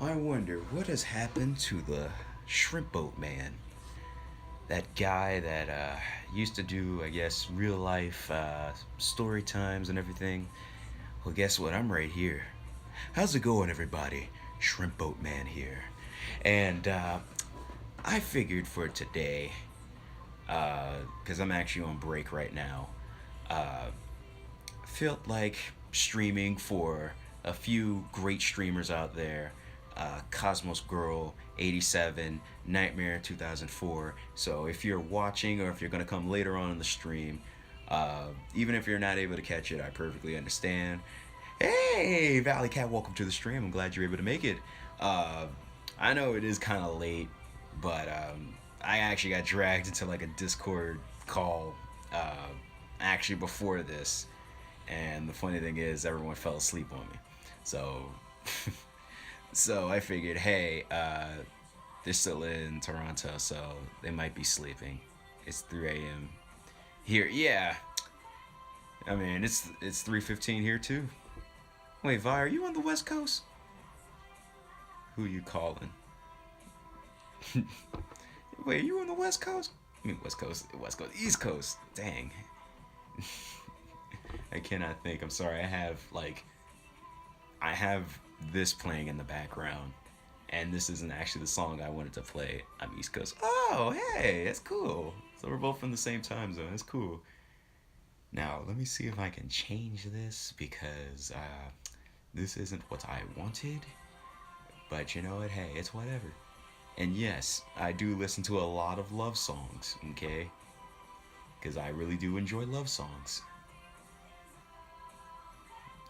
I wonder what has happened to the shrimpboatman. That guy that used to do, I guess, real life story times and everything. Well, guess what? I'm right here. How's it going, everybody? Shrimpboatman here. And I figured for today, because I'm actually on break right now, uh, felt like streaming for a few great streamers out there. Cosmos Girl 87, Nightmare 2004. So if you're watching or if you're gonna come later on in the stream, even if you're not able to catch it, I perfectly understand. Hey, Valley Cat, welcome to the stream. I'm glad you're able to make it. Uh, I know it is kind of late, but I actually got dragged into like a Discord call actually before this, and the funny thing is everyone fell asleep on me. So so I figured, hey, they're still in Toronto, so they might be sleeping. It's 3 a.m. here. Yeah, I mean it's 3:15 here too. Wait, Vi, are you on the West Coast? Who you calling? Wait, are you on the West Coast? I mean West Coast, East Coast. Dang, I cannot think. I'm sorry. I have this playing in the background, and this isn't actually the song I wanted to play. I'm East Coast. Oh, hey, that's cool. So we're both from the same time zone. That's cool. Now let me see if I can change this because this isn't what I wanted. But you know what? Hey, it's whatever. And yes, I do listen to a lot of love songs. Okay, because I really do enjoy love songs.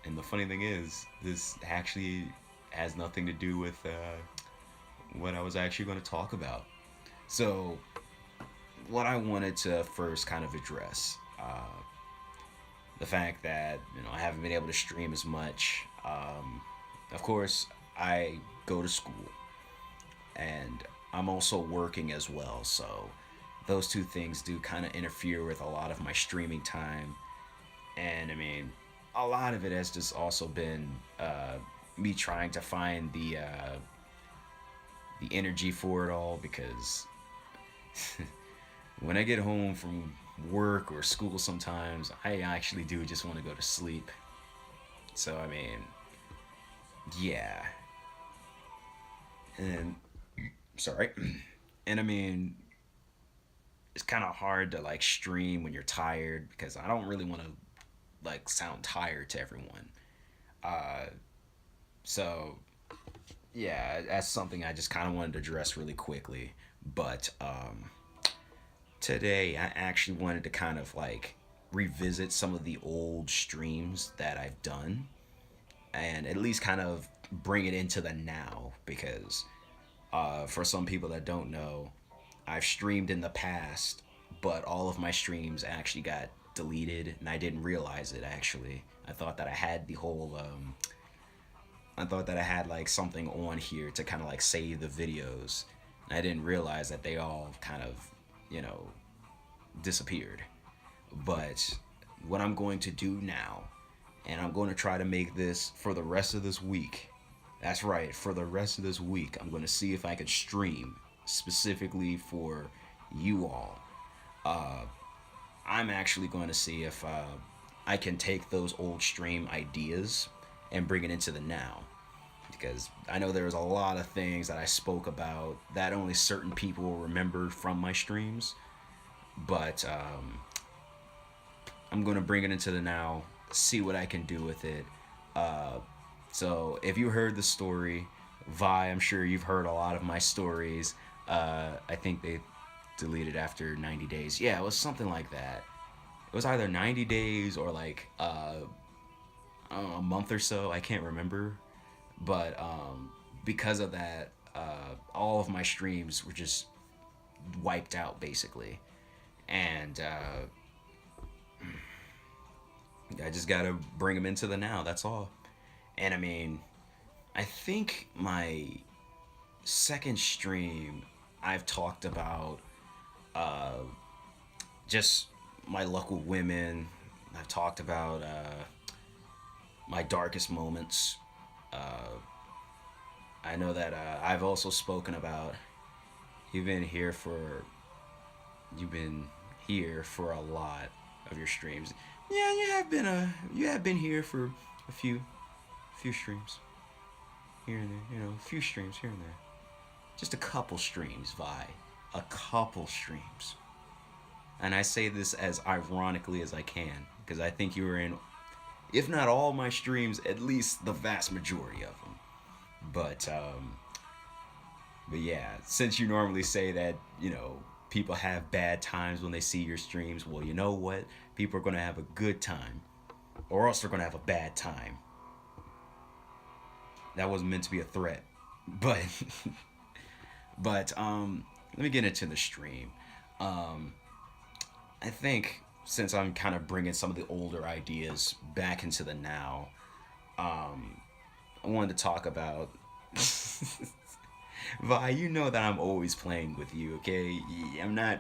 And the funny thing is, this actually has nothing to do with what I was actually going to talk about. So, what I wanted to first kind of address the fact that I haven't been able to stream as much. Of course, I go to school, and I'm also working as well. So, those two things do kind of interfere with a lot of my streaming time. And I mean, a lot of it has just also been me trying to find the energy for it all because when I get home from work or school, sometimes I actually do just want to go to sleep. So I mean, yeah, and sorry, and I mean, it's kind of hard to like stream when you're tired because I don't really want to like sound tired to everyone. Uh, so yeah, that's something I just kind of wanted to address really quickly. But today I actually wanted to kind of like revisit some of the old streams that I've done and at least kind of bring it into the now because for some people that don't know, I've streamed in the past, but all of my streams actually got deleted, and I didn't realize it. Actually, I thought that I had the whole. I thought that I had like something on here to kind of like save the videos. And I didn't realize that they all kind of, you know, disappeared. But what I'm going to do now, and I'm going to try to make this for the rest of this week. That's right, for the rest of this week, I'm going to see if I can stream specifically for you all. Uh, I'm actually going to see if I can take those old stream ideas and bring it into the now. Because I know there's a lot of things that I spoke about that only certain people will remember from my streams. But I'm going to bring it into the now, see what I can do with it. Uh, so if you heard the story, Vi, I'm sure you've heard a lot of my stories. I think they deleted after 90 days. Yeah, it was something like that. It was either 90 days or like I don't know, a month or so. I can't remember. But because of that, all of my streams were just wiped out basically. And I just gotta bring them into the now. That's all. And I mean, I think my second stream, I've talked about uh, just my luck with women. I've talked about my darkest moments. Uh, I know that I've also spoken about you've been here for you've been here for a lot of your streams. Yeah, you have been here for a few streams here and there. You know, a few streams here and there. Just a couple streams, Vi. A couple streams. And I say this as ironically as I can because I think you were in, if not all my streams, at least the vast majority of them. But but yeah, since you normally say that, you know, people have bad times when they see your streams, well, you know what? People are going to have a good time, or else they're going to have a bad time. That wasn't meant to be a threat, but but let me get into the stream. Um, I think since I'm kind of bringing some of the older ideas back into the now, I wanted to talk about. Vi, you know that I'm always playing with you, okay? I'm not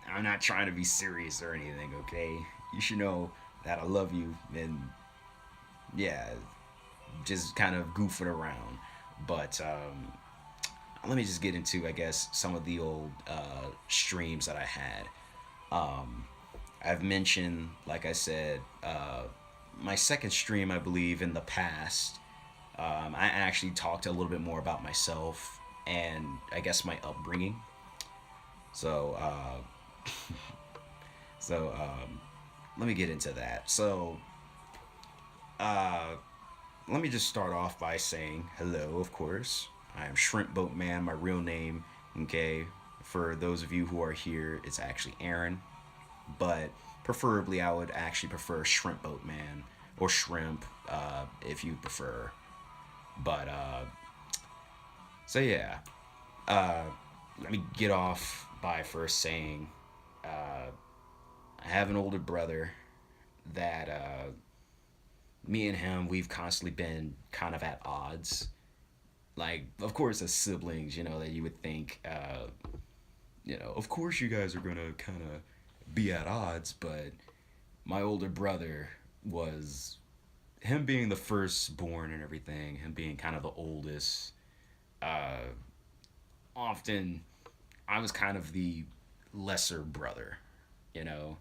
I'm not trying to be serious or anything, okay? You should know that I love you and yeah, just kind of goofing around. But let me just get into, I guess, some of the old streams that I had. Um, I've mentioned, like I said, my second stream, I believe, in the past, I actually talked a little bit more about myself and I guess my upbringing. So, so let me get into that. So, uh, let me just start off by saying hello, of course. I am shrimpboatman, my real name. Okay, for those of you who are here, it's actually Aaron, but preferably I would actually prefer shrimpboatman or shrimp if you prefer. But so yeah, uh, let me get off by first saying I have an older brother that me and him we've constantly been kind of at odds. Like, of course, as siblings, you know that you would think, you know, of course you guys are gonna kind of be at odds, but my older brother was him being the firstborn and everything, him being kind of the oldest. Uh, Often, I was kind of the lesser brother, you know,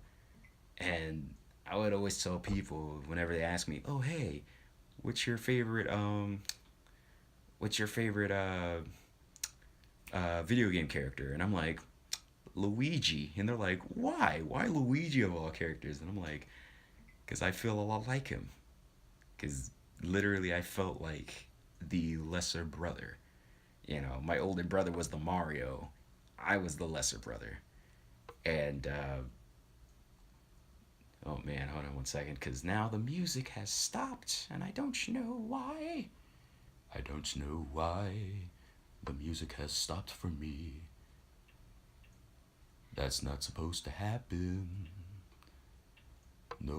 and I would always tell people whenever they ask me, "Oh, hey, what's your favorite what's your favorite video game character?" And I'm like, "Luigi." And they're like, "Why? Why Luigi of all characters?" And I'm like, "Cuz I feel a lot like him." Cuz literally I felt like the lesser brother. You know, my older brother was the Mario. I was the lesser brother. And oh man, hold on one second, because now the music has stopped, and I don't know why. I don't know why the music has stopped for me. That's not supposed to happen. No,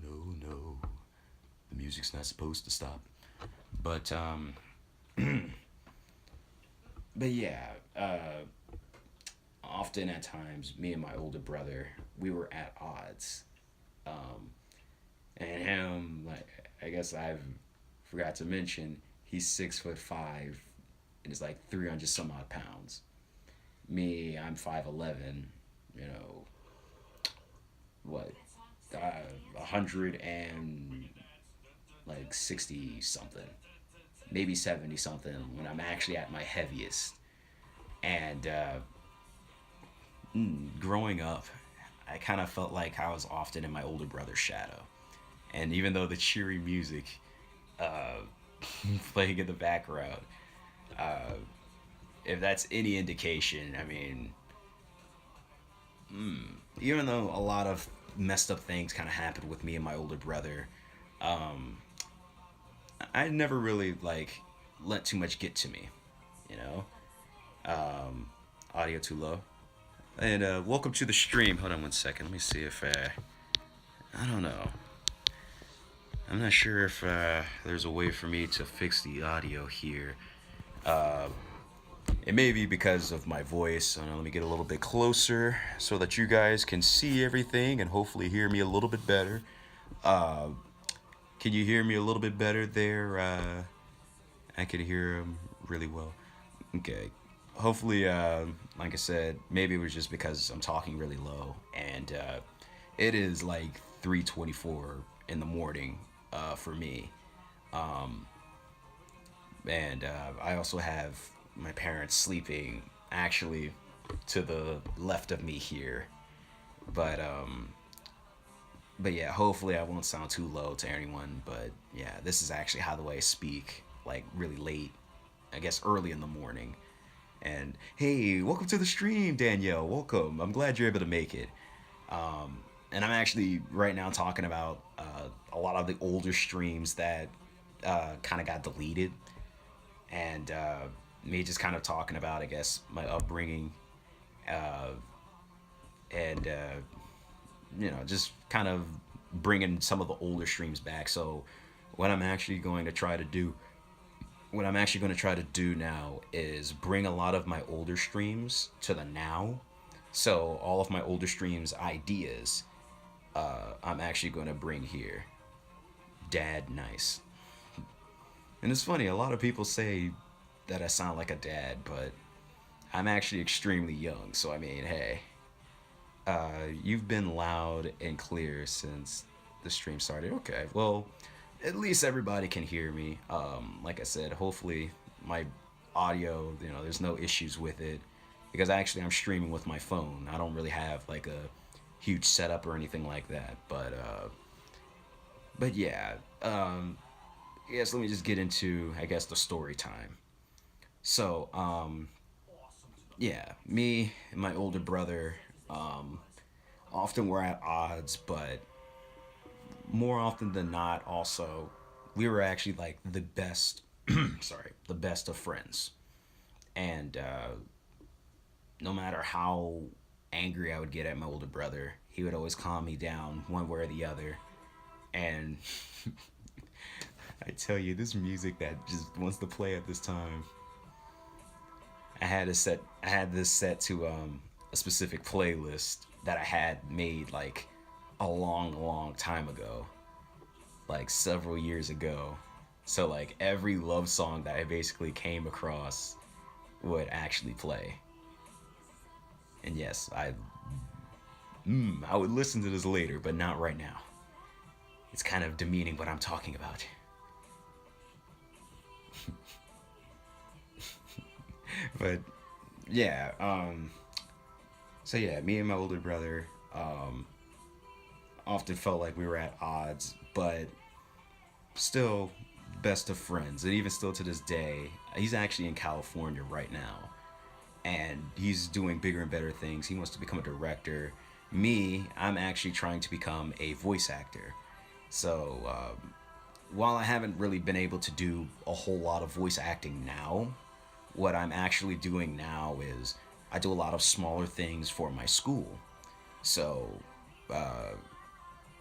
no, no. The music's not supposed to stop. But but yeah, often at times, me and my older brother, we were at odds. Um, and him, like I guess I've forgot to mention, he's 6'5" and is like 300 some odd pounds. Me, I'm 5'11", you know, what, 100 and like 60 something, maybe 70 something when I'm actually at my heaviest. And growing up, I kind of felt like I was often in my older brother's shadow. And even though the cheery music uh, playing in the background, uh, if that's any indication, I mean, even though a lot of messed up things kind of happened with me and my older brother, um, I never really like let too much get to me, you know. Audio too low. And welcome to the stream. Hold on one second. Let me see if I don't know. I'm not sure if there's a way for me to fix the audio here. Uh, it may be because of my voice. So now let me get a little bit closer so that you guys can see everything and hopefully hear me a little bit better. Can you hear me a little bit better there? I can hear really well. Okay. Hopefully, like I said, maybe it was just because I'm talking really low, and it is like 3:24 in the morning for me, and I also have my parents sleeping actually to the left of me here, but yeah, hopefully I won't sound too low to anyone. But yeah, this is actually how the way I speak, like really late, I guess early in the morning. And hey, welcome to the stream, Danielle. Welcome. I'm glad you're able to make it. And I'm actually right now talking about a lot of the older streams that kind of got deleted, and me just kind of talking about, I guess, my upbringing, and just kind of bringing some of the older streams back. So, what I'm actually going to try to do what I'm actually going to try to do now is bring a lot of my older streams to the now. So all of my older streams ideas, I'm actually going to bring here. Dad, nice. And it's funny, a lot of people say that I sound like a dad, but I'm actually extremely young. So I mean, hey, you've been loud and clear since the stream started. Okay, well, at least everybody can hear me. Like I said, hopefully my audio, there's no issues with it, because actually I'm streaming with my phone. I don't really have like a huge setup or anything like that. But yeah, yes. Let me just get into, I guess, the story time. So yeah, me and my older brother often were at odds, but more often than not, also, we were actually like the best, sorry, the best of friends. And no matter how angry I would get at my older brother, he would always calm me down one way or the other. And I tell you, this music that just wants to play at this time, I had this set to a specific playlist that I had made like a long, long time ago, like several years ago. So like every love song that I basically came across would actually play. And yes, I would listen to this later, but not right now. It's kind of demeaning what I'm talking about. But yeah, so yeah, me and my older brother often felt like we were at odds, but still best of friends. And even still to this day, he's actually in California right now, and he's doing bigger and better things. He wants to become a director. Me, I'm actually trying to become a voice actor. So while I haven't really been able to do a whole lot of voice acting now, what I'm actually doing now is I do a lot of smaller things for my school. So uh,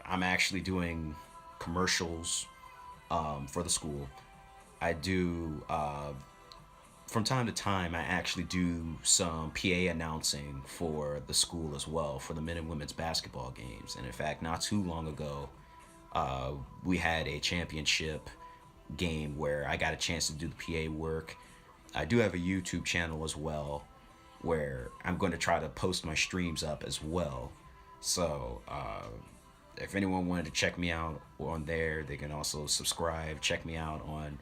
I'm actually doing commercials for the school. I do from time to time. I actually do some PA announcing for the school as well, for the men and women's basketball games. And in fact, not too long ago, we had a championship game where I got a chance to do the PA work. I do have a YouTube channel as well, where I'm going to try to post my streams up as well. So if anyone wanted to check me out on there, they can also subscribe. Check me out on,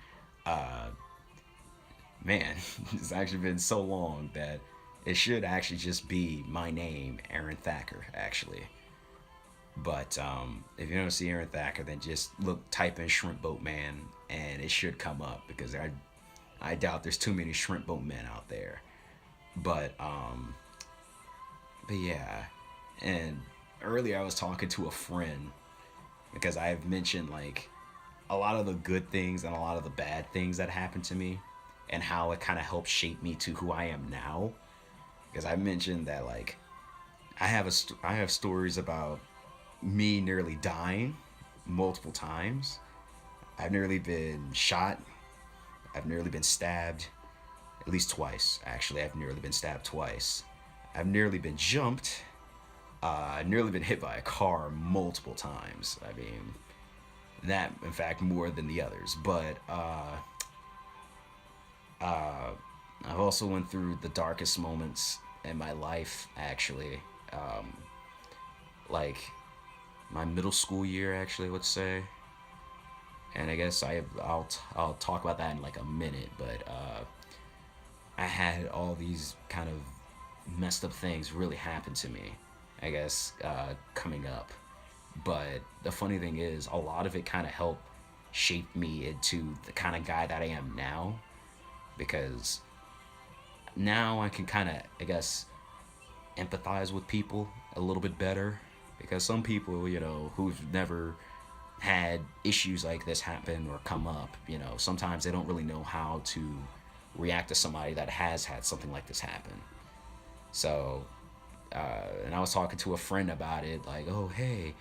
man, it's actually been so long that it should actually just be my name, Aaron Thacker, actually. But if you don't see Aaron Thacker, then just type in shrimpboatman, and it should come up, because I doubt there's too many shrimpboatmen out there. But yeah, and earlier I was talking to a friend, because I have mentioned like a lot of the good things and a lot of the bad things that happened to me, and how it kind of helped shape me to who I am now. Because I mentioned that like I have stories about me nearly dying multiple times. I've nearly been shot. I've nearly been stabbed at least twice. Actually, I've nearly been stabbed twice. I've nearly been jumped. I've nearly been hit by a car multiple times. I mean, that in fact more than the others. But I've also went through the darkest moments in my life, actually. Um, like my middle school year, actually, let's say. And I guess I'll talk about that in like a minute, but I had all these kind of messed up things really happen to me, I guess, coming up. But the funny thing is, a lot of it kind of helped shape me into the kind of guy that I am now, because now I can kind of, I guess, empathize with people a little bit better. Because some people, who've never had issues like this happen or come up, sometimes they don't really know how to react to somebody that has had something like this happen. So, and I was talking to a friend about it, like, oh, hey,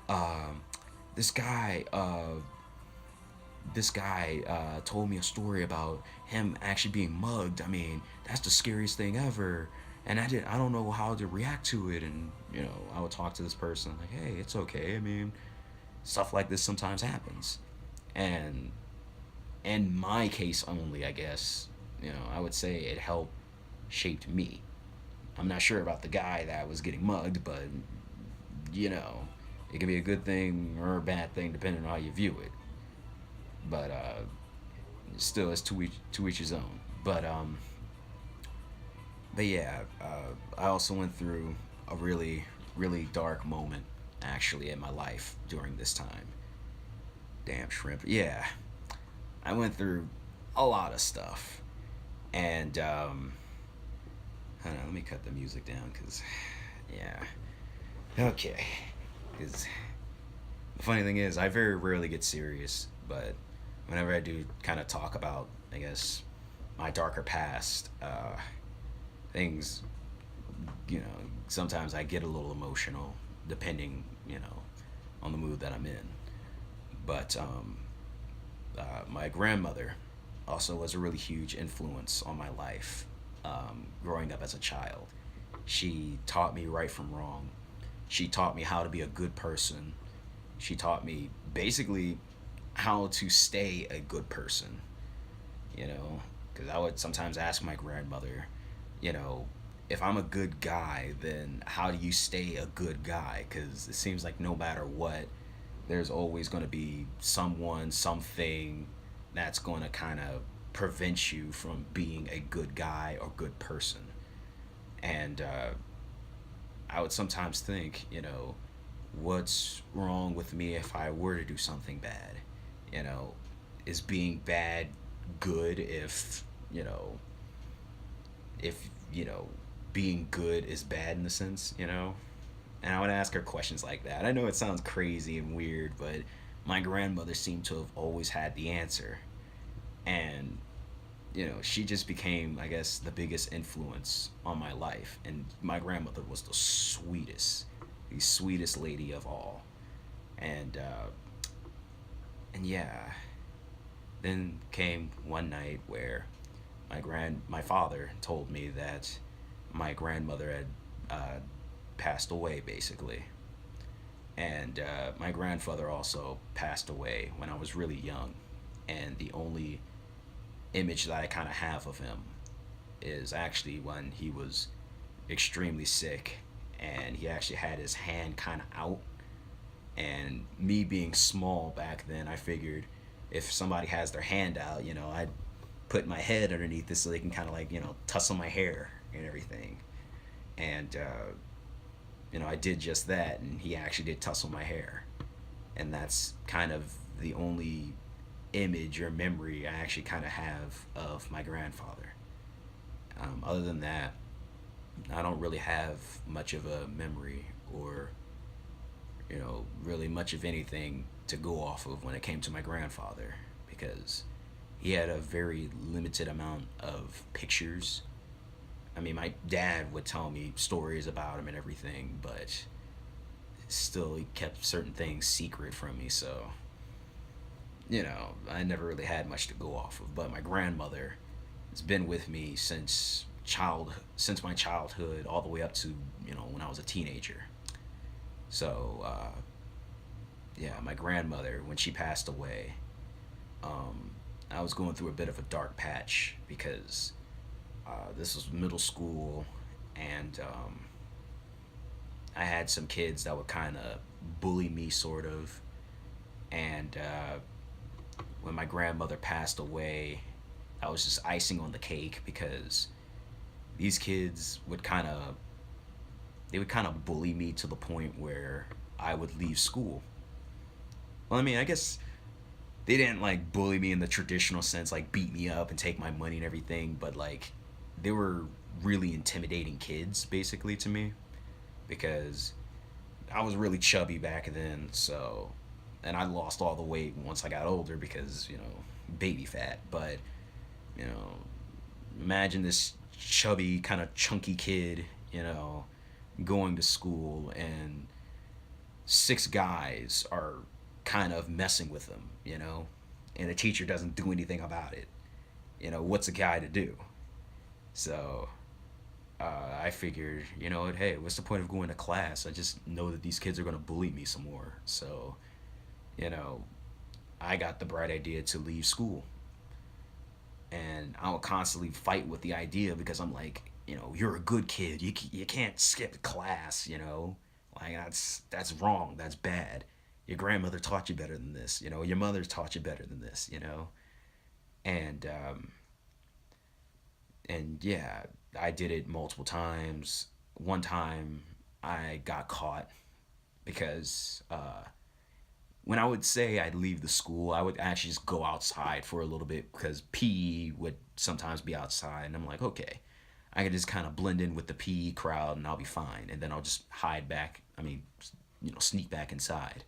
um, this guy, told me a story about him actually being mugged. I mean, that's the scariest thing ever. And I don't know how to react to it. And, I would talk to this person like, hey, it's okay. I mean, stuff like this sometimes happens. And in my case only, I guess, I would say it helped shaped me. I'm not sure about the guy that was getting mugged, but you know, it can be a good thing or a bad thing depending on how you view it. But still, it's to each his own. But yeah, I also went through a really really dark moment actually in my life during this time. Damn shrimp. Yeah, I went through a lot of stuff, and hold on, let me cut the music down because yeah. Okay, because the funny thing is, I very rarely get serious, but whenever I do kind of talk about, I guess, my darker past, things, sometimes I get a little emotional, depending, on the mood that I'm in. But my grandmother also was a really huge influence on my life growing up as a child. She taught me right from wrong. She taught me how to be a good person. She taught me basically how to stay a good person, you know? Because I would sometimes ask my grandmother, you know, if I'm a good guy, then how do you stay a good guy? Because it seems like no matter what, there's always going to be someone, something that's going to kind of prevent you from being a good guy or good person. And I would sometimes think, what's wrong with me if I were to do something bad? You know, is being bad good if being good is bad in a sense, And I would ask her questions like that. I know it sounds crazy and weird, but my grandmother seemed to have always had the answer. And, she just became, I guess, the biggest influence on my life. And my grandmother was the sweetest lady of all. And, and yeah, then came one night where my father told me that my grandmother had passed away basically, and my grandfather also passed away when I was really young, and the only image that I kind of have of him is actually when he was extremely sick, and he actually had his hand kind of out, and me being small back then, I figured if somebody has their hand out, I'd put my head underneath this so they can kind of like tussle my hair and everything. And I did just that, and he actually did tussle my hair, and that's kind of the only image or memory I actually kind of have of my grandfather. Other than that, I don't really have much of a memory or really much of anything to go off of when it came to my grandfather, because he had a very limited amount of pictures. I mean, my dad would tell me stories about him and everything, but still, he kept certain things secret from me, so, I never really had much to go off of. But my grandmother has been with me since my childhood all the way up to, when I was a teenager. So, yeah, my grandmother, when she passed away, I was going through a bit of a dark patch because This was middle school, and I had some kids that would kind of bully me, sort of. And when my grandmother passed away, I was just icing on the cake because these kids would kind of they would kind of bully me to the point where I would leave school. Well, I mean, I guess they didn't like bully me in the traditional sense, like beat me up and take my money and everything, but like they were really intimidating kids basically to me because I was really chubby back then, so and I lost all the weight once I got older because, baby fat, but you know, imagine this chubby kind of chunky kid, going to school and six guys are kind of messing with him, and the teacher doesn't do anything about it. What's a guy to do? So I figured, you know what, hey, what's the point of going to class? I just know that these kids are going to bully me some more. So, you know, I got the bright idea to leave school. And I would constantly fight with the idea because I'm like, you're a good kid. You can't skip class, Like that's wrong. That's bad. Your grandmother taught you better than this, Your mother taught you better than this. And yeah, I did it multiple times. One time I got caught because when I would say I'd leave the school, I would actually just go outside for a little bit because PE would sometimes be outside, and I'm like, okay, I can just kind of blend in with the PE crowd and I'll be fine, and then I'll just hide back. I mean, sneak back inside.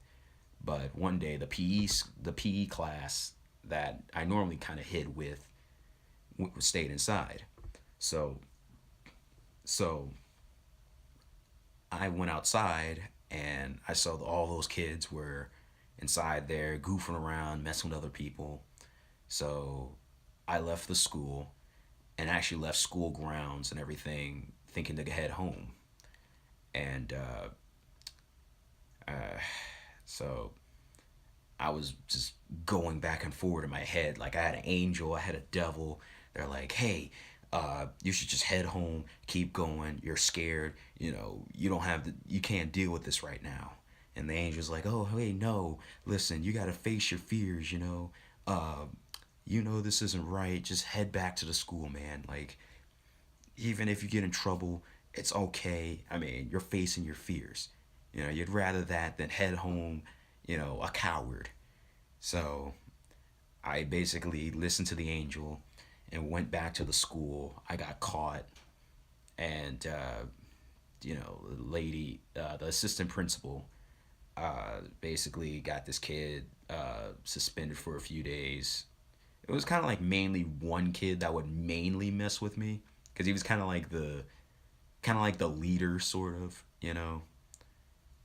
But one day the PE class that I normally kind of hid with stayed inside. So so I went outside and I saw all those kids were inside there goofing around, messing with other people. So I left the school and actually left school grounds and everything, thinking to head home. And so I was just going back and forward in my head. Like I had an angel, I had a devil. They're like, hey, you should just head home, keep going. You're scared, you can't deal with this right now. And the angel's like, oh, hey, no, listen, you gotta face your fears, this isn't right. Just head back to the school, man. Like, even if you get in trouble, it's okay. I mean, you're facing your fears. You'd rather that than head home, a coward. So I basically listened to the angel and went back to the school. I got caught, and the lady, the assistant principal, basically got this kid suspended for a few days. It was kind of like mainly one kid that would mainly mess with me because he was kind of like the leader, sort of,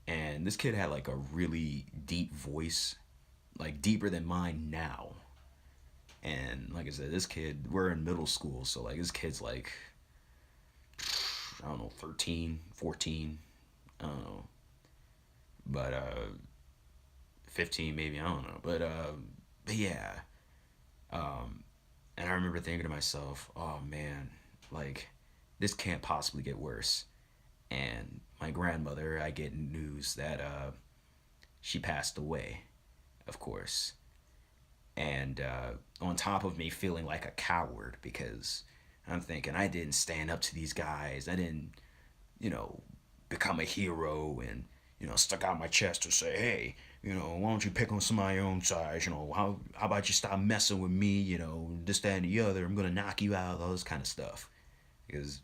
And this kid had like a really deep voice, like deeper than mine now. And like I said, this kid, we're in middle school, so like this kid's like, I don't know, 13, 14, I don't know, but 15 maybe, I don't know, but yeah, um, and I remember thinking to myself, oh man, like this can't possibly get worse. And my grandmother, I get news that she passed away, of course, and on top of me feeling like a coward because I'm thinking I didn't stand up to these guys. I didn't, you know, become a hero and stuck out my chest to say, hey, why don't you pick on some of your own size? How about you stop messing with me? This, that, and the other. I'm gonna knock you out. All this kind of stuff. Because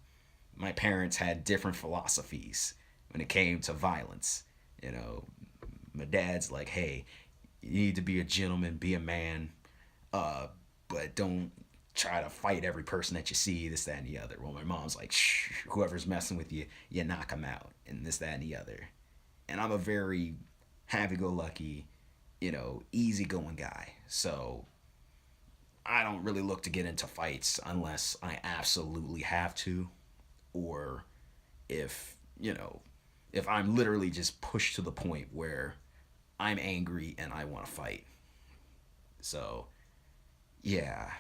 my parents had different philosophies when it came to violence. You know, my dad's like, hey, you need to be a gentleman, be a man, uh, but don't try to fight every person that you see, this, that, and the other. Well, my mom's like, shh, whoever's messing with you, you knock them out, and this, that, and the other. And I'm a very happy-go-lucky, easygoing guy. So I don't really look to get into fights unless I absolutely have to, or if, if I'm literally just pushed to the point where I'm angry and I want to fight. So, yeah.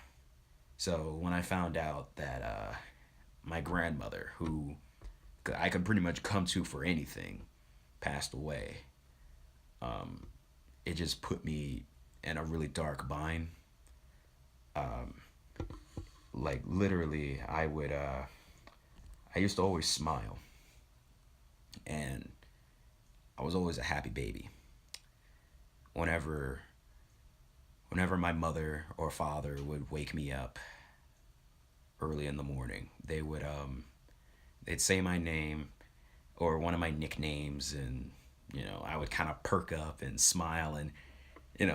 So when I found out that my grandmother, who I could pretty much come to for anything, passed away. It just put me in a really dark bind. Like literally, I used to always smile, and I was always a happy baby. Whenever whenever my mother or father would wake me up early in the morning, they'd say my name or one of my nicknames, and I would kind of perk up and smile and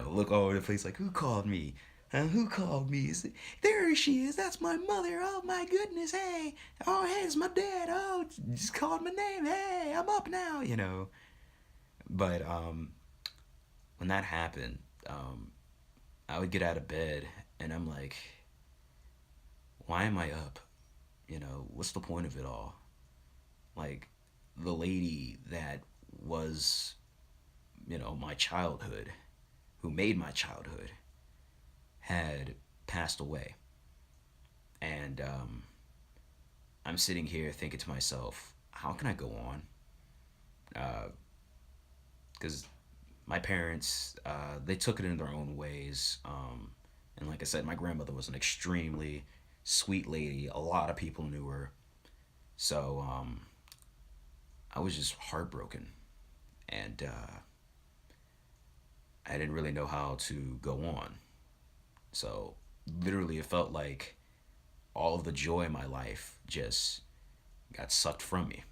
look all over the place like, who called me? Who called me? There she is. That's my mother. Oh my goodness. Hey. Oh, hey, it's my dad. Oh, just called my name. Hey, I'm up now. But when that happened, um, I would get out of bed and I'm like, why am I up? What's the point of it all? Like, the lady that was, my childhood, who made my childhood, had passed away. And I'm sitting here thinking to myself, how can I go on? Because my parents, they took it in their own ways. And like I said, my grandmother was an extremely sweet lady. A lot of people knew her. So I was just heartbroken. And I didn't really know how to go on. So literally, it felt like all of the joy in my life just got sucked from me.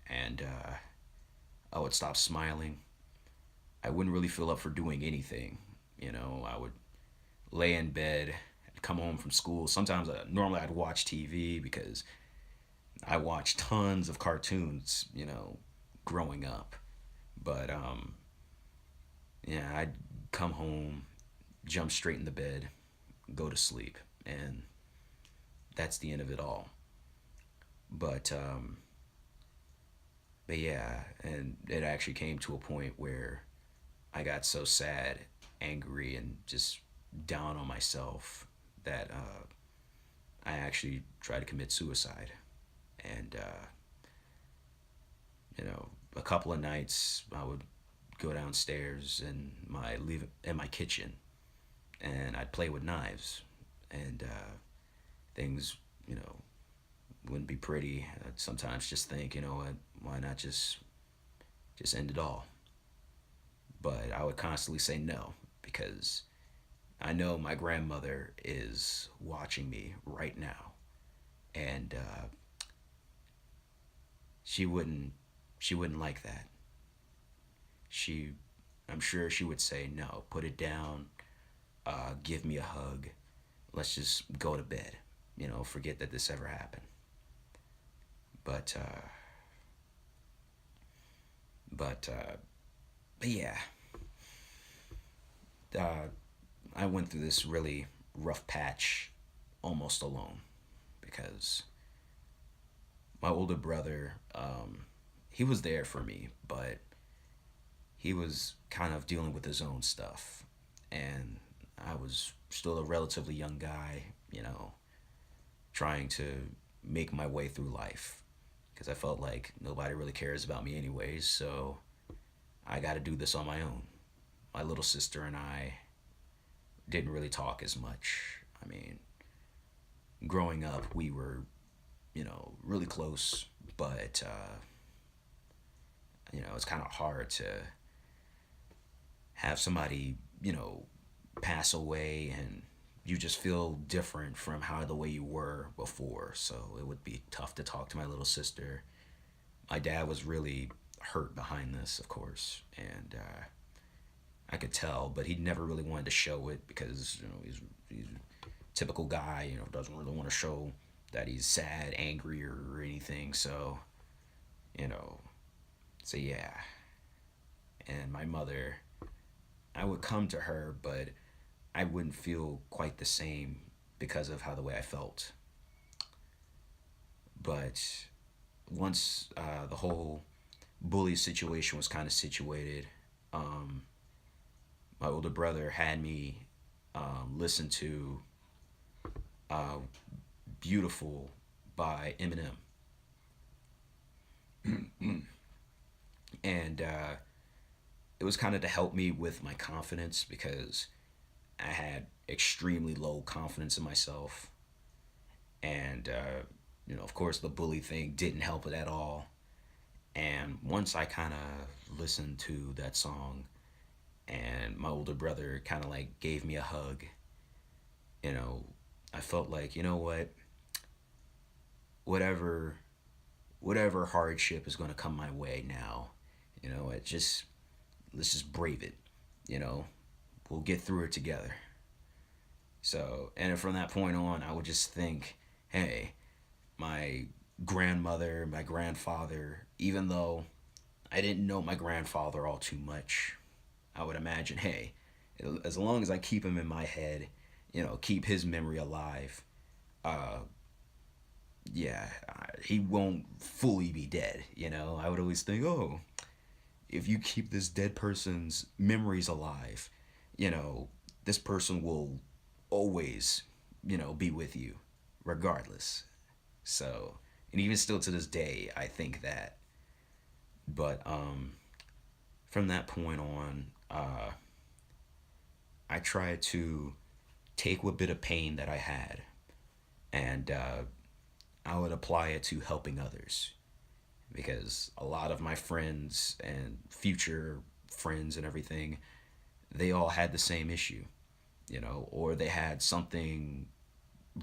And I would stop smiling. I wouldn't really feel up for doing anything. I would lay in bed, I'd come home from school. Sometimes, normally, I'd watch TV because I watched tons of cartoons, growing up. But yeah, I'd come home, jump straight in the bed, go to sleep, and that's the end of it all. But but yeah, and it actually came to a point where I got so sad, angry, and just down on myself that I actually tried to commit suicide. And a couple of nights I would go downstairs in my kitchen, and I'd play with knives, and things, you know, wouldn't be pretty. I'd sometimes just think, what, why not just end it all? But I would constantly say no because I know my grandmother is watching me right now, and she wouldn't she wouldn't like that. She, I'm sure she would say no, put it down, give me a hug, let's just go to bed. Forget that this ever happened. But but but yeah, uh, I went through this really rough patch almost alone because my older brother, he was there for me, but he was kind of dealing with his own stuff. And I was still a relatively young guy, trying to make my way through life because I felt like nobody really cares about me anyways, so I got to do this on my own. My little sister and I didn't really talk as much. I mean, growing up, we were, really close, but, it's kind of hard to have somebody, pass away and you just feel different from how the way you were before. So it would be tough to talk to my little sister. My dad was really hurt behind this, of course, and I could tell, but he never really wanted to show it because he's a typical guy. Doesn't really want to show that he's sad, angry, or anything. So you know, so yeah. And my mother, I would come to her, but I wouldn't feel quite the same because of how the way I felt. But once the whole bully situation was kind of situated, um, my older brother had me listen to uh, beautiful, by Eminem. And it was kind of to help me with my confidence because I had extremely low confidence in myself. And, of course, the bully thing didn't help it at all. And once I kind of listened to that song, and my older brother kind of like gave me a hug, you know, I felt like, what, whatever, whatever hardship is going to come my way now, it just let's just brave it, you know, we'll get through it together. So, and from that point on, I would just think, hey, my grandmother, my grandfather, even though I didn't know my grandfather all too much, I would imagine, hey, as long as I keep him in my head, keep his memory alive, uh, yeah, he won't fully be dead. I would always think, oh, if you keep this dead person's memories alive, you know, this person will always, be with you, regardless. So, and even still to this day, I think that. But from that point on, I tried to take what bit of pain that I had, and I would apply it to helping others because a lot of my friends and future friends and everything, they all had the same issue, or they had something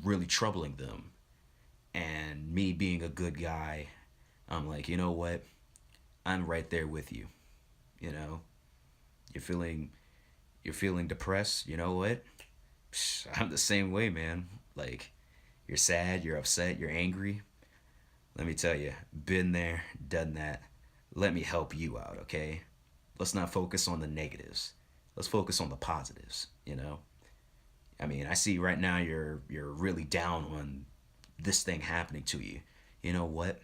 really troubling them. And me being a good guy, I'm like, you know what? I'm right there with you. You know, you're feeling you're feeling depressed. You know what? I'm the same way, man. Like, you're sad, you're upset, you're angry. Let me tell you, been there, done that. Let me help you out, okay? Let's not focus on the negatives. Let's focus on the positives, I mean, I see right now you're really down on this thing happening to you. You know what?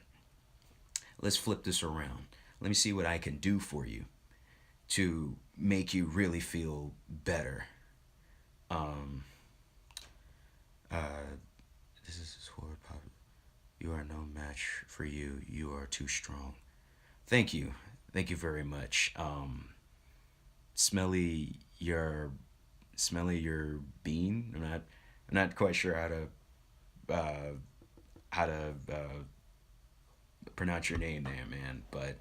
Let's flip this around. Let me see what I can do for you to make you really feel better. Um, uh, this is sword pop. You are no match for you. You are too strong. Thank you. Thank you very much. Smelly your smelly your bean. I'm not quite sure uh, how to pronounce your name there, man. But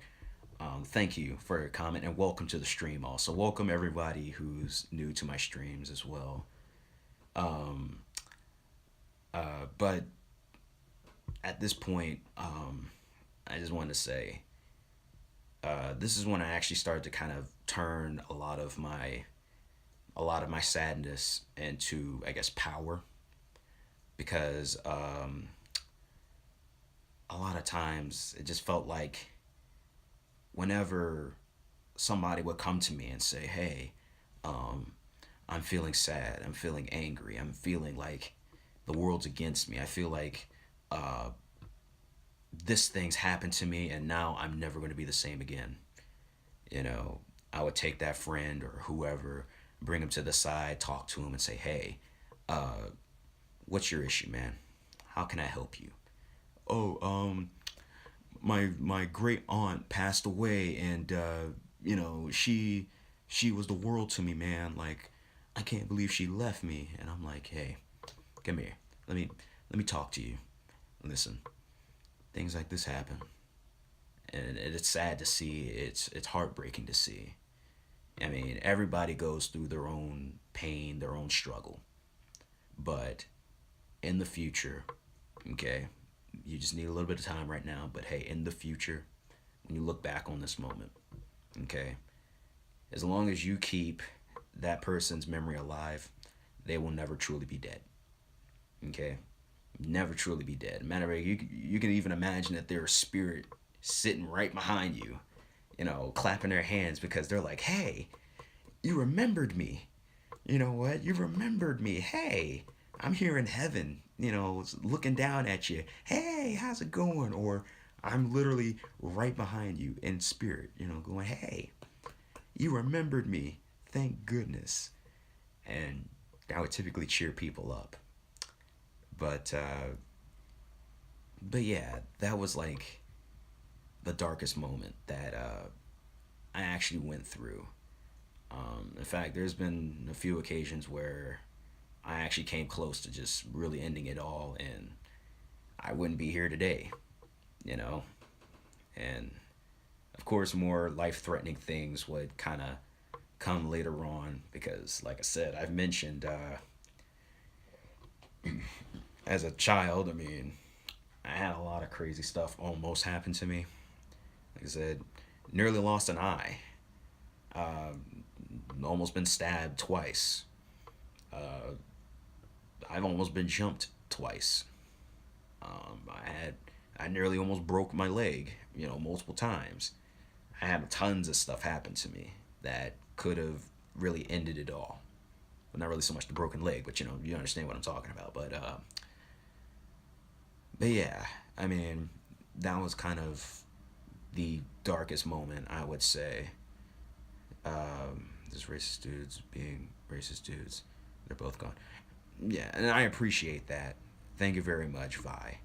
thank you for your comment and welcome to the stream. Also, welcome everybody who's new to my streams as well. Um, but at this point, I just want to say this is when I actually started to kind of turn a lot of my sadness into, I guess, power because a lot of times it just felt like whenever somebody would come to me and say, hey, um, I'm feeling sad, I'm feeling angry, I'm feeling like the world's against me, I feel like uh, this thing's happened to me and now I'm never going to be the same again. You know, I would take that friend or whoever, bring him to the side, talk to him, and say, hey, uh, what's your issue, man? How can I help you? Oh, my great aunt passed away, and she was the world to me, man. Like, I can't believe she left me. And I'm like, hey, come here. Let me talk to you. Listen, things like this happen, and it's sad to see. It's heartbreaking to see. I mean, everybody goes through their own pain, their own struggle. But in the future, okay, you just need a little bit of time right now. But hey, in the future, when you look back on this moment, okay, as long as you keep that person's memory alive, they will never truly be dead. Okay, never truly be dead. Matter of fact, you can even imagine that there's a spirit sitting right behind you, clapping their hands because they're like, hey, you remembered me. You know what? You remembered me. Hey, I'm here in heaven, looking down at you. Hey, how's it going? Or I'm literally right behind you in spirit, going, hey, you remembered me. Thank goodness. And that would typically cheer people up. But But yeah, that was like the darkest moment that I actually went through. In fact, there's been a few occasions where I actually came close to just really ending it all, and I wouldn't be here today, you know? And of course, more life threatening things would kind of come later on because, like I said, I've mentioned as a child, I mean, I had a lot of crazy stuff almost happen to me. Like I said, nearly lost an eye, uh, almost been stabbed twice. Uh, I've almost been jumped twice. I nearly almost broke my leg, multiple times. I had tons of stuff happen to me that could have really ended it all. Well, not really so much the broken leg, but you understand what I'm talking about. But yeah, I mean, that was kind of the darkest moment, I would say. This racist dudes being racist dudes, they're both gone. Yeah, and I appreciate that. Thank you very much, Vi.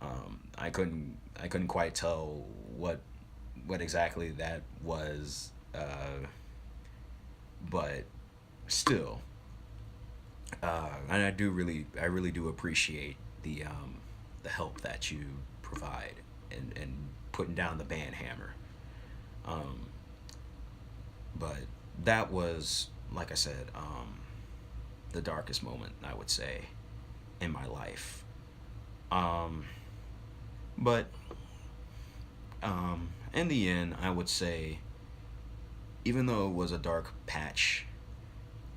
I couldn't quite tell what exactly that was, but still, and I really do appreciate the help that you provide and putting down the band hammer. Um, but that was, like I said, the darkest moment I would say in my life. Um, but in the end, I would say, even though it was a dark patch,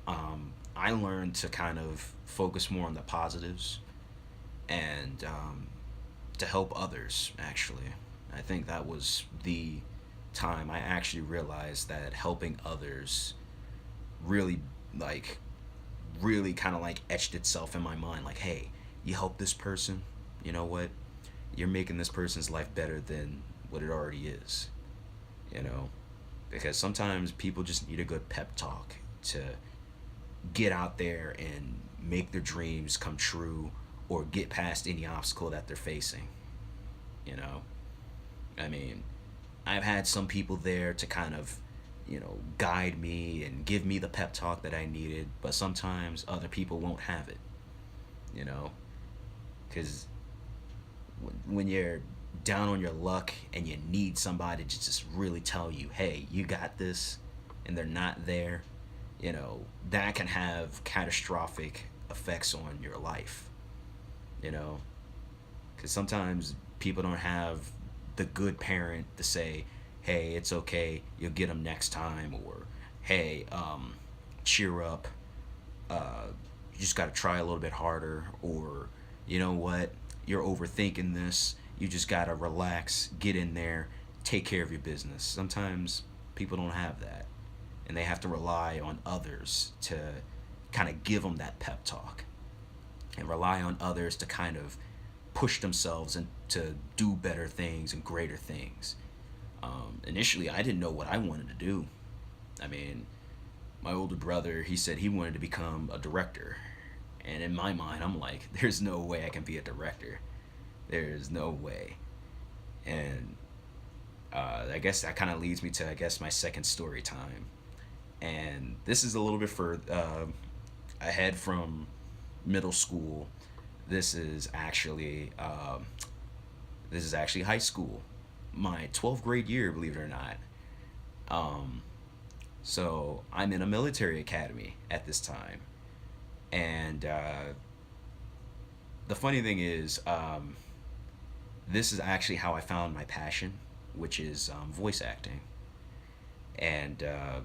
I learned to kind of focus more on the positives and to help others, actually. I think that was the time I actually realized that helping others really, like, really kind of like etched itself in my mind. Like, hey, you help this person, you know what? You're making this person's life better than what it already is, you know? Because sometimes people just need a good pep talk to get out there and make their dreams come true or get past any obstacle that they're facing, you know? I mean, I've had some people there to kind of, guide me and give me the pep talk that I needed, but sometimes other people won't have it, you know? Because when you're down on your luck and you need somebody to just really tell you, hey, you got this, and they're not there, that can have catastrophic effects on your life, you know? Because sometimes people don't have the good parent to say, hey, it's okay, you'll get them next time, or hey, cheer up, you just got to try a little bit harder, or you know what, you're overthinking this, you just got to relax, get in there, take care of your business. Sometimes people don't have that, and they have to rely on others to kind of give them that pep talk and rely on others to kind of push themselves and to do better things and greater things. Initially, I didn't know what I wanted to do. I mean, my older brother, he said he wanted to become a director. And in my mind, I'm like, there's no way I can be a director. There's no way. And I guess that kind of leads me to, I guess, my second story time. And this is a little bit further ahead from middle school. This is actually high school, my 12th grade year, believe it or not. Um, so I'm in a military academy at this time, and the funny thing is, this is actually how I found my passion, which is voice acting. And a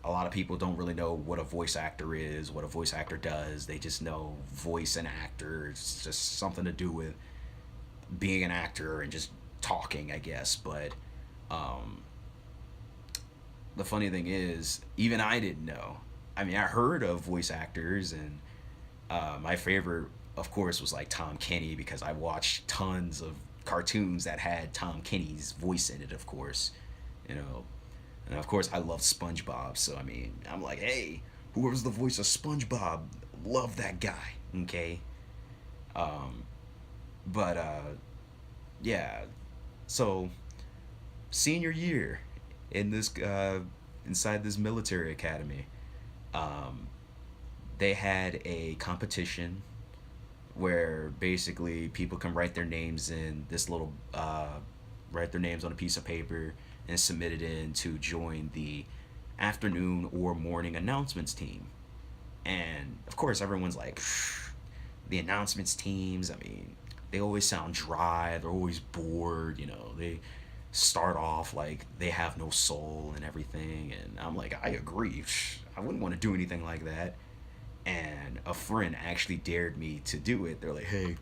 lot of people don't really know what a voice actor is, what a voice actor does. They just know voice and actor. It's just something to do with being an actor and just talking, I guess. But um, the funny thing is, even I didn't know. I mean, I heard of voice actors, and my favorite, of course, was like Tom Kenny because I watched tons of cartoons that had Tom Kenny's voice in it, of course. You know, and of course, I love SpongeBob. So I mean, I'm like, hey, whoever's the voice of SpongeBob, love that guy. Okay. Um, but Yeah. So senior year in this inside this military academy, um, they had a competition where basically people can write their names in this little write their names on a piece of paper and submit it in to join the afternoon or morning announcements team. And of course, everyone's like, the announcements teams, I mean, they always sound dry. They're always bored. They start off like they have no soul and everything. And I'm like, I agree. I wouldn't want to do anything like that. And a friend actually dared me to do it. They're like,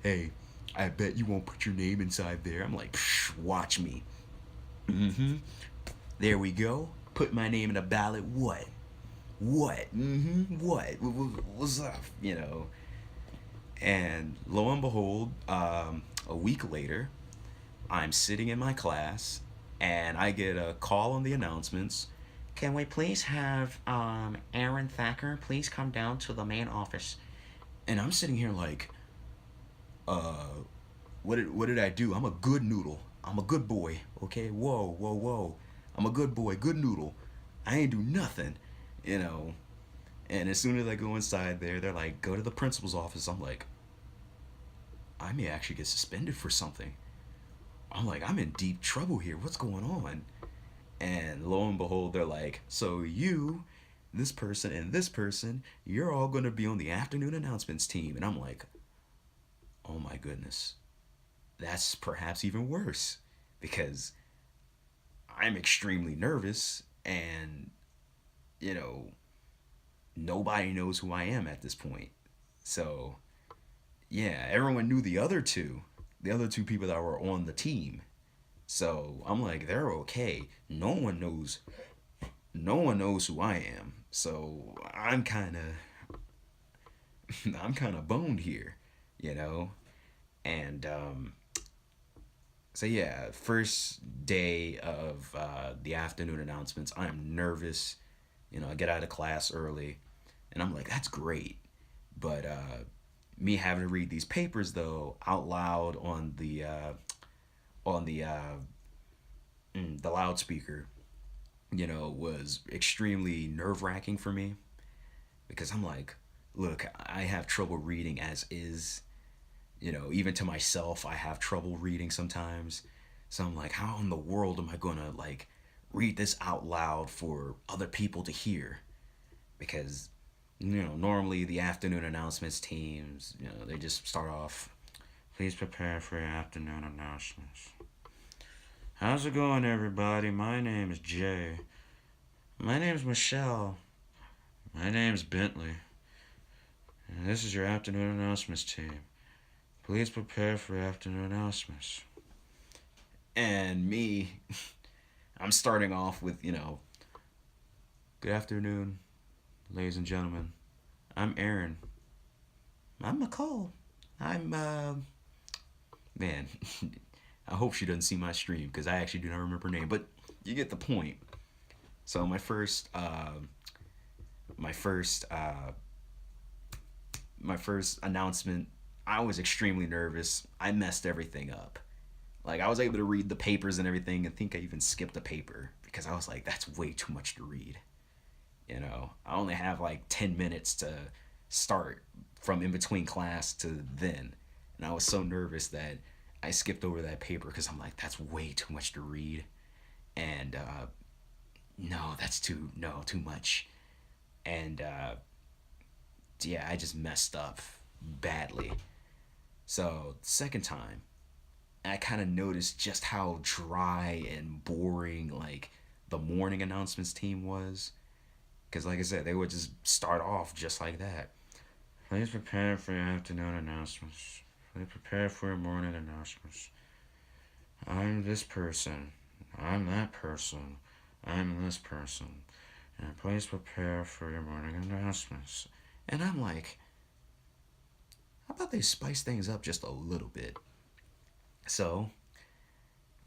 hey, I bet you won't put your name inside there. I'm like, watch me. Mm-hmm. There we go. Put my name in a ballot. What? What? Mm-hmm. What? What's up? And lo and behold, a week later, I'm sitting in my class and I get a call on the announcements. Can we please have Aaron Thacker please come down to the main office? And I'm sitting here like, uh, what did I do? I'm a good noodle. I'm a good boy. Okay, whoa, whoa, whoa. I'm a good boy, good noodle. I ain't do nothing, you know. And as soon as I go inside there, they're like, go to the principal's office. I'm like, I may actually get suspended for something. I'm like, I'm in deep trouble here. What's going on? And lo and behold, they're like, so you, this person, and this person, you're all going to be on the afternoon announcements team. And I'm like, oh my goodness, that's perhaps even worse because I'm extremely nervous and, you know, nobody knows who I am at this point. So, yeah, everyone knew the other two people that were on the team. So I'm like, they're okay. No one knows who I am. So I'm kind of boned here, you know. And so yeah, first day of the afternoon announcements, I'm nervous. I get out of class early, and I'm like, that's great. But me having to read these papers though out loud on the loudspeaker, was extremely nerve wracking for me because I'm like, look, I have trouble reading as is. Even to myself, I have trouble reading sometimes. So I'm like, how in the world am I gonna like read this out loud for other people to hear? Because normally the afternoon announcements teams, they just start off. Please prepare for your afternoon announcements. How's it going, everybody? My name is Jay. My name's Michelle. My name's Bentley. And this is your afternoon announcements team. Please prepare for afternoon announcements. And me, I'm starting off with, good afternoon, ladies and gentlemen. I'm Aaron. I'm Nicole. I'm, man, I hope she doesn't see my stream because I actually do not remember her name, but you get the point. So my first, my first announcement, I was extremely nervous. I messed everything up. Like I was able to read the papers and everything, and think I even skipped a paper because I was like, that's way too much to read. I only have like 10 minutes to start from in between class to then, and I was so nervous that I skipped over that paper because I'm like, that's way too much to read, and no, that's too much, and yeah, I just messed up badly. So second time, I kind of noticed just how dry and boring like the morning announcements team was. Because, like I said, they would just start off just like that. Please prepare for your afternoon announcements. Please prepare for your morning announcements. I'm this person. I'm that person. I'm this person. And please prepare for your morning announcements. And I'm like, how about they spice things up just a little bit? So,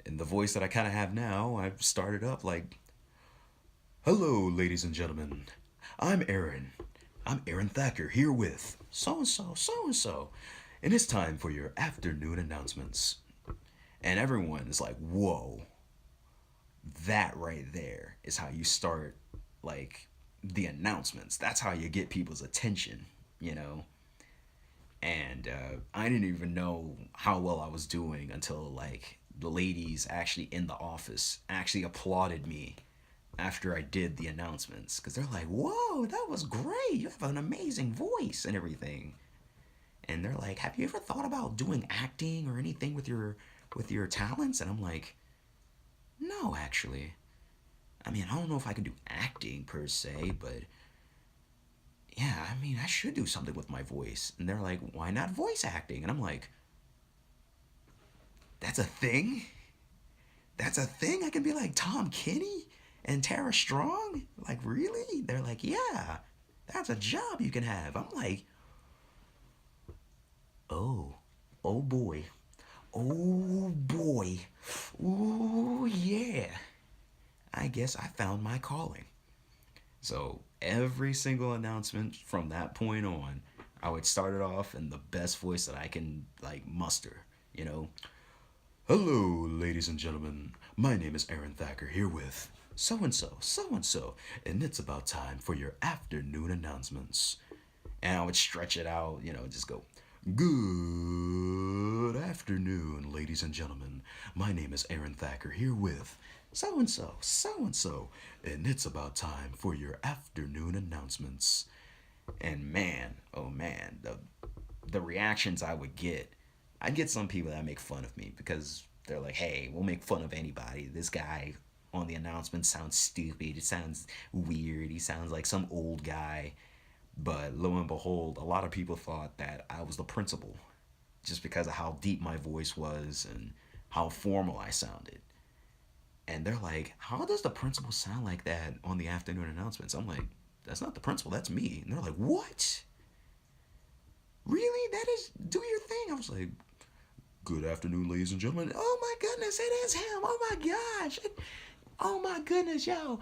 in the voice that I kind of have now, I've started up like, hello, ladies and gentlemen. I'm Aaron. I'm Aaron Thacker here with so and so, so and so. And it's time for your afternoon announcements. And everyone is like, whoa, that right there is how you start, like, the announcements. That's how you get people's attention, you know? And I didn't even know how well I was doing until, like, the ladies actually in the office actually applauded me after I did the announcements because they're like, "Whoa, that was great! You have an amazing voice and everything." And they're like, "Have you ever thought about doing acting or anything with your talents?" And I'm like, "No, actually. I mean, I don't know if I can do acting per se, but yeah, I mean, I should do something with my voice." And they're like, "Why not voice acting?" And I'm like, "That's a thing? That's a thing? I can be like Tom Kenny and Tara Strong? Like, really?" They're like, "Yeah, that's a job you can have." I'm like, "Oh, oh boy. Oh boy. Ooh, yeah. I guess I found my calling." So every single announcement from that point on, I would start it off in the best voice that I can, like, muster. You know, "Hello, ladies and gentlemen. My name is Aaron Thacker here with so and so, and it's about time for your afternoon announcements." And I would stretch it out, just go, "Good afternoon, ladies and gentlemen. My name is Aaron Thacker here with so and so, and it's about time for your afternoon announcements." And man, oh man, the reactions I would get, I'd get some people that make fun of me because they're like, "Hey, we'll make fun of anybody. This guy on the announcement sounds stupid. It sounds weird. He sounds like some old guy." But lo and behold, a lot of people thought that I was the principal just because of how deep my voice was and how formal I sounded. And they're like, "How does the principal sound like that on the afternoon announcements?" I'm like, "That's not the principal, that's me." And they're like, "What? Really? That is, do your thing." I was like, "Good afternoon, ladies and gentlemen." "Oh my goodness, it is him. Oh my gosh. Oh my goodness, yo."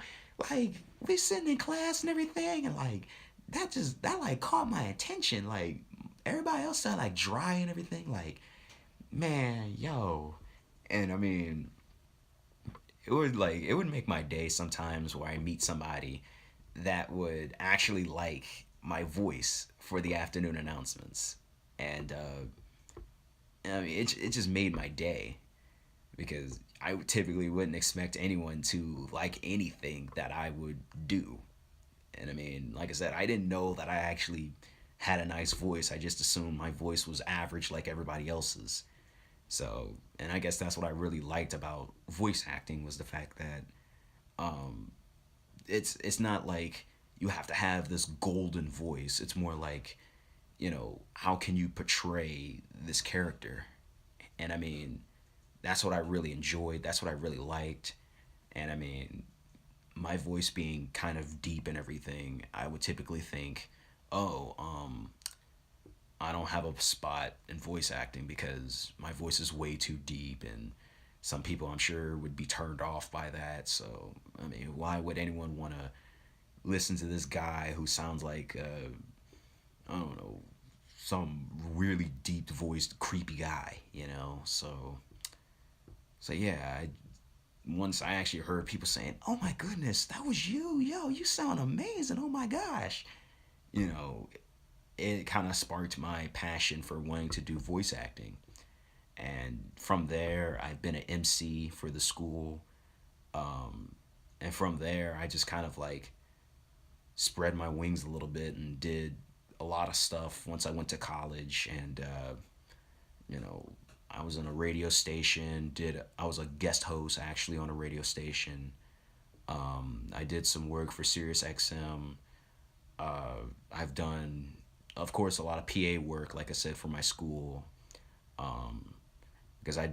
Like, we sitting in class and everything, and like, that like caught my attention. Like, everybody else sounded like dry and everything. Like, man, yo. And I mean, it would make my day sometimes where I meet somebody that would actually like my voice for the afternoon announcements. And I mean, it just made my day because I typically wouldn't expect anyone to like anything that I would do. And I mean, like I said, I didn't know that I actually had a nice voice. I just assumed my voice was average like everybody else's. So, and I guess that's what I really liked about voice acting was the fact that it's not like you have to have this golden voice. It's more like, how can you portray this character? And I mean, that's what I really enjoyed. That's what I really liked. And I mean, my voice being kind of deep and everything, I would typically think, "Oh, I don't have a spot in voice acting because my voice is way too deep." And some people, I'm sure, would be turned off by that. So, I mean, why would anyone want to listen to this guy who sounds like, I don't know, some really deep voiced, creepy guy, you know? So yeah, once I actually heard people saying, "Oh my goodness, that was you, yo, you sound amazing, oh my gosh," you know, it kind of sparked my passion for wanting to do voice acting. And from there, I've been an MC for the school. And from there, I just kind of like spread my wings a little bit and did a lot of stuff once I went to college. And, you know, I was on a radio station, I was a guest host actually on a radio station. I did some work for Sirius XM. I've done, of course, a lot of PA work, like I said, for my school. Because I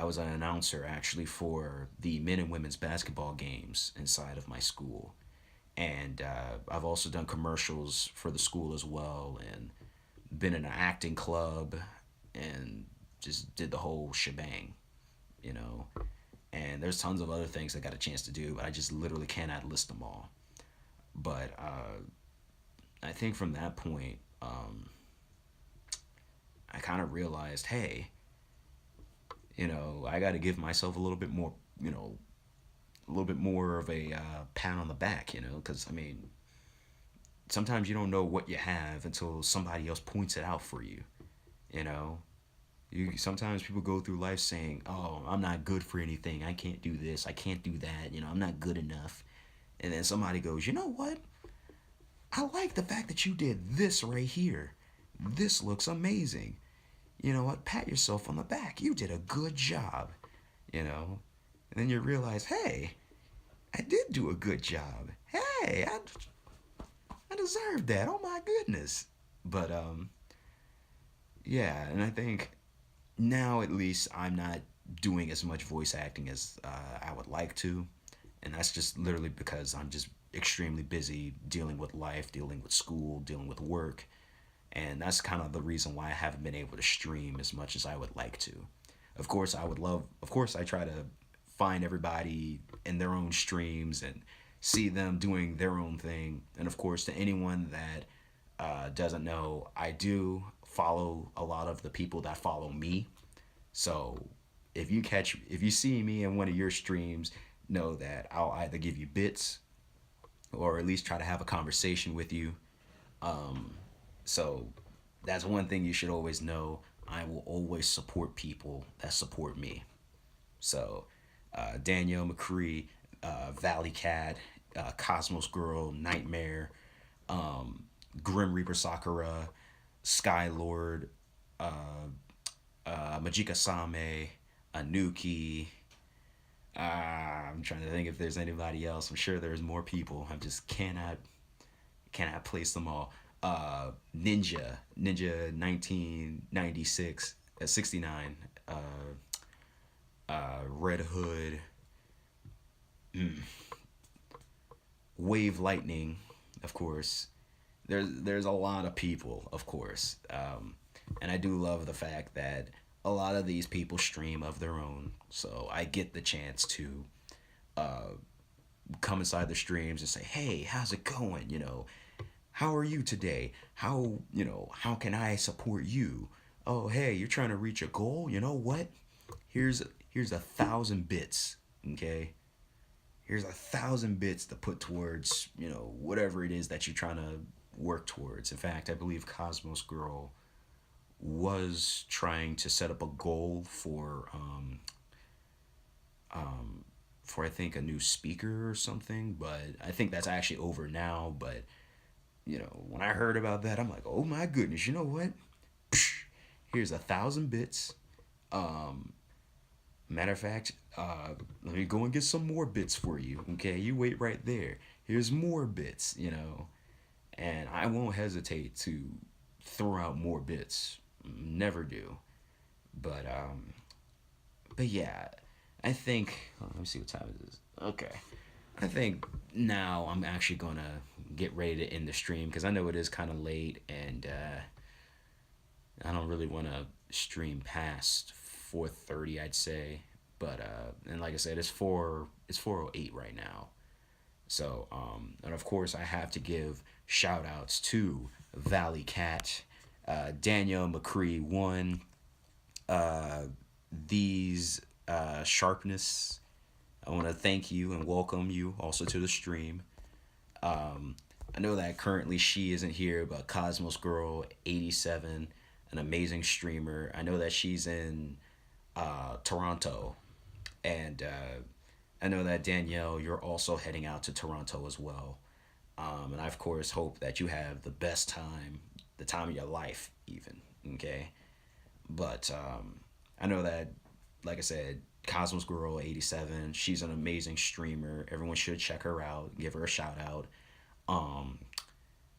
was an announcer actually for the men and women's basketball games inside of my school. And I've also done commercials for the school as well, and been in an acting club, and just did the whole shebang, you know. And there's tons of other things I got a chance to do, but I just literally cannot list them all. But I think from that point, I kind of realized, hey, I got to give myself a little bit more, a little bit more of a pat on the back, because I mean, sometimes you don't know what you have until somebody else points it out for you. You know, you sometimes people go through life saying, "Oh, I'm not good for anything. I can't do this. I can't do that. I'm not good enough." And then somebody goes, "You know what? I like the fact that you did this right here. This looks amazing. You know what? Pat yourself on the back. You did a good job." You know, and then you realize, "Hey, I did do a good job. Hey, I deserved that. Oh my goodness." But yeah, and I think now at least I'm not doing as much voice acting as I would like to, and that's just literally because I'm just extremely busy dealing with life, dealing with school, dealing with work, and that's kind of the reason why I haven't been able to stream as much as I would like to. Of course, I would love. Of course, I try to find everybody in their own streams and see them doing their own thing. And of course, to anyone that doesn't know, I do follow a lot of the people that follow me. So if you see me in one of your streams, know that I'll either give you bits or at least try to have a conversation with you. So that's one thing you should always know. I will always support people that support me. So Danielle McCree, Valley Cat, Cosmos Girl, Nightmare, Grim Reaper Sakura, Sky Lord, Majika Same, Anuki. I'm trying to think if there's anybody else. I'm sure there's more people. I just cannot place them all. Ninja 1996, 69, Red Hood, Wave Lightning, of course. There's a lot of people, of course, and I do love the fact that a lot of these people stream of their own, so I get the chance to come inside the streams and say, "Hey, how's it going? How are you today? How can I support you? Oh, hey, you're trying to reach a goal. You know what? Here's 1,000 bits. Okay, here's 1,000 bits to put towards whatever it is that you're trying to work towards. In fact, I believe Cosmos Girl was trying to set up a goal for I think a new speaker or something, but I think that's actually over now. But when I heard about that, I'm like, oh my goodness, you know what? Here's 1,000 bits. Matter of fact, let me go and get some more bits for you. Okay, you wait right there. Here's more bits. And I won't hesitate to throw out more bits. Never do. But yeah, I think. Oh, let me see what time it is. Okay, I think now I'm actually gonna get ready to end the stream because I know it is kind of late and I don't really want to stream past 4:30. I'd say, but and like I said, it's 4:08 right now. So and of course I have to give shout outs to Valley Cat, Daniel McCree one, uh, these sharpness. I want to thank you and welcome you also to the stream. I know that currently she isn't here, but Cosmos Girl 87, an amazing streamer. I know that she's in Toronto, and I know that Danielle, you're also heading out to Toronto as well. And I of course hope that you have the best time, the time of your life, even. Okay, but I know that, like I said, Cosmos Girl 87. She's an amazing streamer. Everyone should check her out. Give her a shout out. Um,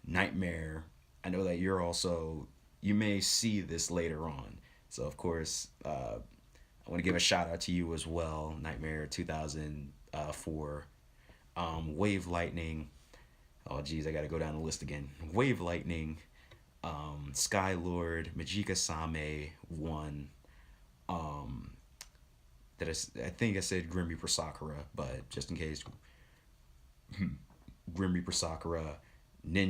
Nightmare. I know that you're also. You may see this later on. So of course, I want to give a shout out to you as well. Nightmare 2004. Wave Lightning. Oh geez, I gotta go down the list again. Wave Lightning. Sky Lord. Majika Same one. Um, I think I said Grim Reaper Sakura, but just in case, Grim Reaper Sakura, Ninja